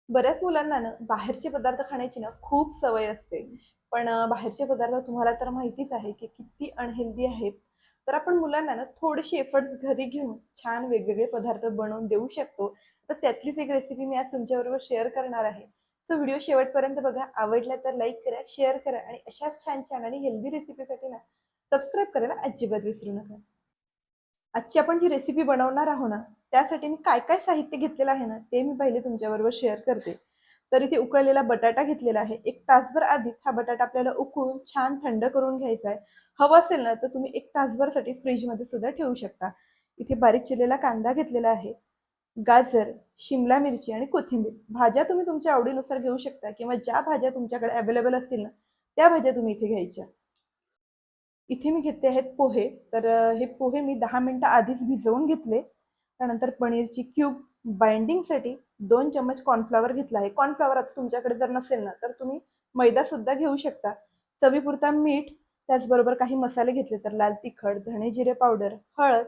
बऱ्याच मुलांना ना बाहेरचे पदार्थ खाण्याची ना खूप सवय असते. पण बाहेरचे पदार्थ तुम्हाला तर माहितीच आहे की किती अनहेल्दी आहेत. तर आपण मुलांना ना थोडेसे एफर्ट्स घरी घेऊन छान वेगवेगळे पदार्थ बनवून देऊ शकतो. तर त्यातलीच एक रेसिपी मी आज तुमच्याबरोबर शेअर करणार आहे. सो व्हिडिओ शेवटपर्यंत बघा. आवडला तर लाईक करा, शेअर करा आणि अशाच छान-छान आणि हेल्दी रेसिपीसाठी ना सबस्क्राईब करायला अजिबात विसरू नका. आजची आपण जी रेसिपी बनवणार आहोत ना, त्यासाठी मी काय-काय साहित्य घेतलेलं आहे ना, ते मी पहिले तुमच्याबरोबर शेअर करते. तर इथे उकळलेला बटाटा घेतलेला आहे. 1 तासभर आधीच हा बटाटा आपल्याला उकळून छान थंड करून घ्यायचा आहे. हवं असेल ना, तर तुम्ही 1 तासभरसाठी फ्रिजमध्ये सुद्धा ठेवू शकता. इथे बारीक चिरलेला कांदा घेतलेला आहे. गाजर, शिमला मिरची आणि कोथिंबीर. भाज्या तुम्ही तुमच्या आवडीनुसार घेऊ शकता किंवा ज्या भाज्या तुमच्याकडे अवेलेबल असतील ना, त्या भाज्या तुम्ही इथे घ्यायच्या. इथे मी घेतले आहेत पोहे. तर हे पोहे मी 10 मिनिटं आधीच भिजवून घेतले. त्यानंतर पनीरची क्यूब बाइंडिंगसाठी 2 चम्मच कॉर्नफ्लॉवर घेतला आहे. कॉर्नफ्लॉवर आता तुमच्याकडे जर नसेल ना, तर तुम्ही मैदासुद्धा घेऊ शकता. चवीपुरता मीठ, त्याचबरोबर काही मसाले घेतले तर लाल तिखट, धणे जिरे पावडर, हळद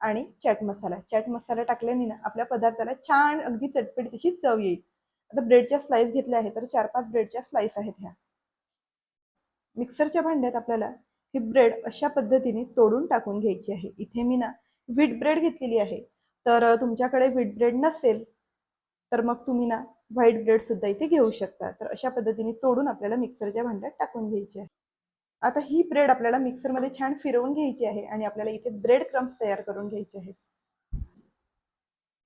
आणि चाट मसाला. चाट मसाला टाकल्याने ना आपल्या पदार्थाला छान अगदी चटपटीत अशी चव येईल. आता ब्रेडच्या स्लाईस घेतल्या आहेत, तर 4-5 ब्रेडच्या स्लाईस आहेत ह्या. मिक्सरच्या भांड्यात आपल्याला ही ब्रेड अशा पद्धतीने तोडून टाकून घ्यायची आहे. इथे मी ना व्हीट ब्रेड घेतलेली आहे. तर तुमच्याकडे व्हीट ब्रेड नसेल, तर मग तुम्ही ना व्हाईट ब्रेड सुद्धा इथे घेऊ शकता. तर अशा पद्धतीने तोडून आपल्याला मिक्सरच्या भांड्यात टाकून घ्यायची आहे. आता ही ब्रेड आपल्याला मिक्सरमध्ये छान फिरवून घ्यायची आहे आणि आपल्याला इथे ब्रेड क्रम्स तयार करून घ्यायचे आहेत.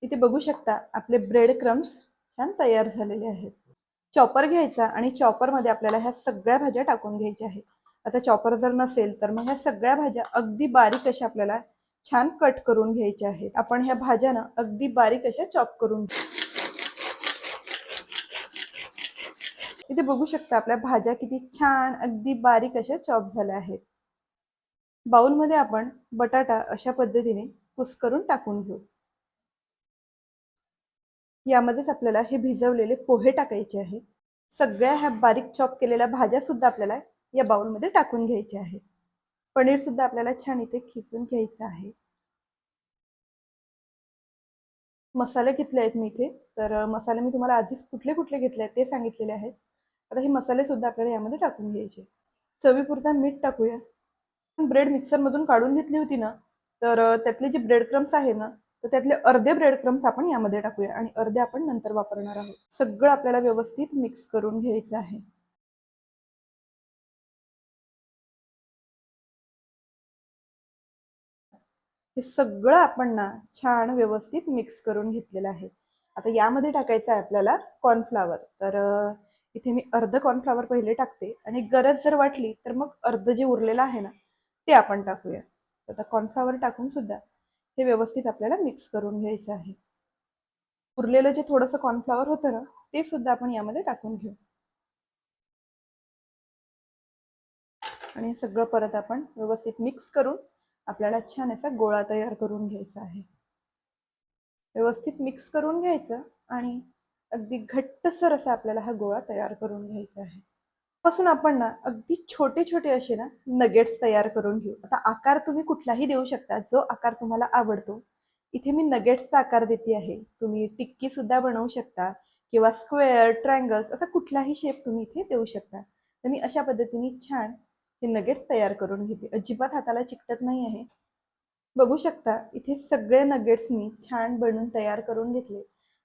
इथे बघू शकता आपले ब्रेड क्रम्स छान तयार झालेले आहेत. चॉपर घ्यायचा आणि चॉपरमध्ये आपल्याला ह्या सगळ्या भाज्या टाकून घ्यायच्या आहेत. आता चॉपर जर नसेल तर मग ह्या सगळ्या भाज्या अगदी बारीक अशा आपल्याला छान कट करून घ्यायच्या आहेत. आपण ह्या भाज्या ना अगदी बारीक अशा चॉप करून इथे बघू शकता आपल्या भाज्या किती छान अगदी बारीक अशा चॉप झाल्या आहेत. बाउलमध्ये आपण बटाटा अशा पद्धतीने कुस्करून टाकून घेऊ. यामध्येच आपल्याला हे भिजवलेले पोहे टाकायचे आहेत. सगळ्या ह्या बारीक चॉप केलेल्या भाज्या सुद्धा आपल्याला या बाउलमध्ये टाकून घ्यायच्या आहेत. पनीर सुद्धा आपल्याला छान इथे खिसून घ्यायचं आहे. मसाले घेतले आहेत मी इथे. तर मसाले मी तुम्हाला आधीच कुठले-कुठले घेतले आहेत ते सांगितलेले आहेत. आता हे मसाले सुद्धा आपल्याला यामध्ये टाकून घ्यायचे. चवीपुरता मीठ टाकूया. ब्रेड मिक्सरमधून काढून घेतली होती ना, तर त्यातले जे ब्रेड क्रम्स आहे ना, तर त्यातले अर्धे ब्रेड क्रम्स आपण यामध्ये टाकूया आणि अर्धे आपण नंतर वापरणार आहोत. सगळं आपल्याला व्यवस्थित मिक्स करून घ्यायचं आहे. हे सगळं आपण ना छान व्यवस्थित मिक्स करून घेतलेलं आहे. आता यामध्ये टाकायचं आहे आपल्याला कॉर्नफ्लॉवर. तर इथे मी अर्ध कॉर्नफ्लॉवर पहिले टाकते आणि गरज जर वाटली तर मग अर्ध जे उरलेलं आहे ना, ते आपण टाकूया. आता कॉर्नफ्लॉवर टाकून सुद्धा हे व्यवस्थित आपल्याला मिक्स करून घ्यायचं आहे. उरलेलं जे थोडंसं कॉर्नफ्लॉवर होतं ना, ते सुद्धा आपण यामध्ये टाकून घेऊ आणि हे सगळं परत आपण व्यवस्थित मिक्स करून आपल्याला छान असा गोळा तयार करून घ्यायचा आहे. व्यवस्थित मिक्स करून घ्यायचं आणि अगदी घट्टसर असा आपल्याला हा गोळा तयार करून घ्यायचा आहे. पासून आपण ना अगदी छोटे-छोटे असे ना नगेट्स तयार करून घेऊ. आता आकार तुम्ही कुठलाही देऊ शकता, जो आकार तुम्हाला आवडतो. इथे मी नगेट्सचा आकार देते आहे. तुम्ही टिक्की सुद्धा बनवू शकता किंवा स्क्वेअर, ट्रायंगल्स असा कुठलाही शेप तुम्ही इथे देऊ शकता. तर मी अशा पद्धतीने छान हे नगेट्स तयार करून घेते. अजिबात हाताला चिकटत नाही आहे. बघू शकता इथे सगळे नगेट्स मी छान बनवून तयार करून घेतले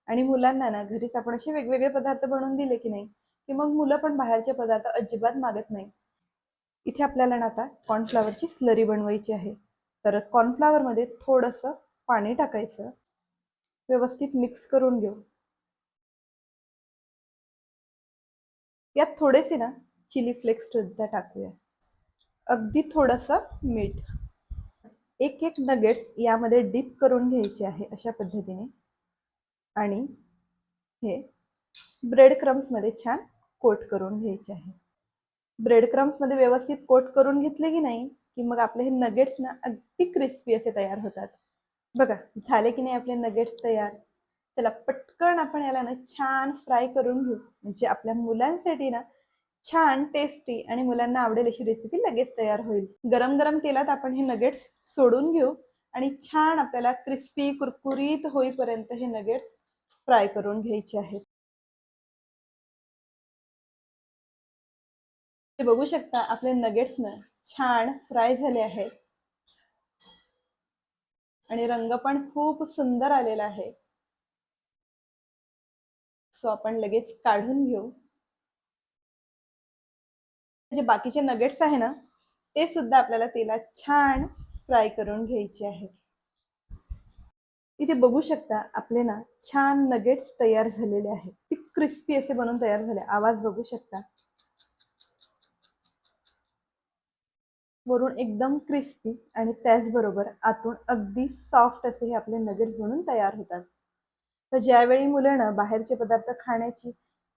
आणि मुलांना ना घरीच आपण असे वेगवेगळे पदार्थ बनवून दिले की नाही, की मग मुलं पण बाहेरचे पदार्थ अजिबात मागत नाही. इथे आपल्याला ना आता कॉर्नफ्लॉवरची स्लरी बनवायची आहे. तर कॉर्नफ्लॉवरमध्ये थोडंसं पाणी टाकायचं, व्यवस्थित मिक्स करून घेऊ. यात थोडेसे ना चिली फ्लेक्स सुद्धा टाकूया. अगदी थोडंसं मीठ. एक-एक नगेट्स यामध्ये डिप करून घ्यायचे आहे अशा पद्धतीने आणि हे ब्रेड क्रम्समध्ये छान कोट करून घ्यायचे आहे. ब्रेड क्रम्समध्ये व्यवस्थित कोट करून घेतले की नाही, की मग आपले हे नगेट्स ना अगदी क्रिस्पी असे तयार होतात. बघा झाले की नाही आपले नगेट्स तयार. चला पटकन आपण याला ना छान फ्राय करून घेऊ. म्हणजे आपल्या मुलांसाठी ना छान टेस्टी आणि मुलांना आवडेल अशी रेसिपी लगेच तयार होईल. गरम-गरम तेलात आपण हे नगेट्स सोडून घेऊ आणि छान आपल्याला क्रिस्पी कुरकुरीत होईपर्यंत हे नगेट्स फ्राय करून घ्यायचे आहेत. ते बघू शकता आपले नगेट्स ना छान फ्राय झाले आहेत आणि रंग पण खूप सुंदर आलेला आहे. सो आपण लगेच काढून घेऊ. जे बाकीचे नगेट्स आहे ना ते सुद्धा आपल्याला तेलात छान फ्राय करून घ्यायचे आहे. इथे बघू शकता आपले ना छान नगेट्स तयार झालेले आहेत. ते क्रिस्पी असे बनवून तयार झाले. आवाज बघू शकता. वरून एकदम क्रिस्पी आणि त्याचबरोबर आतून अगदी सॉफ्ट असे हे आपले नगेट्स बनून तयार होतात. तर ज्यावेळी मुलं ना बाहेरचे पदार्थ खाण्याची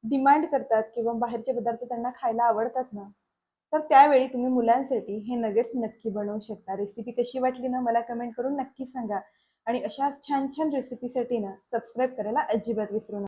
डिमांड करतात किंवा बाहेरचे पदार्थ त्यांना खायला आवडतात ना, तर त्यावेळी तुम्ही मुलांसाठी हे नगेट्स नक्की बनवू शकता. रेसिपी कशी वाटली ना मला कमेंट करून नक्की सांगा आणि अशाच छान छान रेसिपीसाठी ना सबस्क्राईब करायला अजिबात विसरू नका.